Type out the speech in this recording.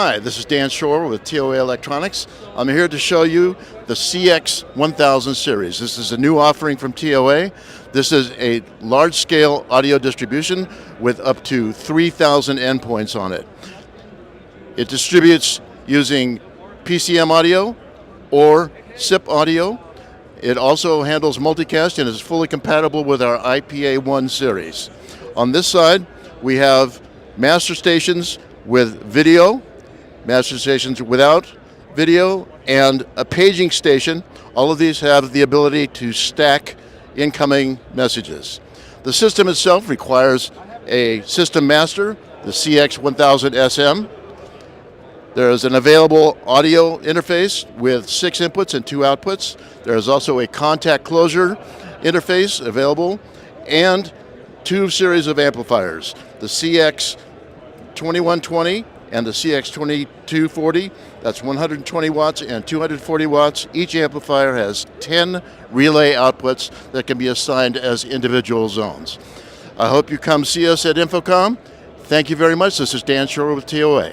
Hi, this is Dan Shore with TOA Electronics. I'm here to show you the CX-1000 series. This is a new offering from TOA. This is a large-scale audio distribution with up to 3,000 endpoints on it. It distributes using PCM audio or SIP audio. It also handles multicast and is fully compatible with our IPA1 series. On this side, we have master stations with video, master stations without video, and a paging station. All of these have the ability to stack incoming messages. The system itself requires a system master, the CX-1000 SM. There is an available audio interface with 6 inputs and 2 outputs. There is also a contact closure interface available and 2 series of amplifiers, the CX-2120 and the CX-2240. That's 120 watts and 240 watts. Each amplifier has 10 relay outputs that can be assigned as individual zones. I hope you come see us at InfoComm. Thank you very much. This is Dan Shore with TOA.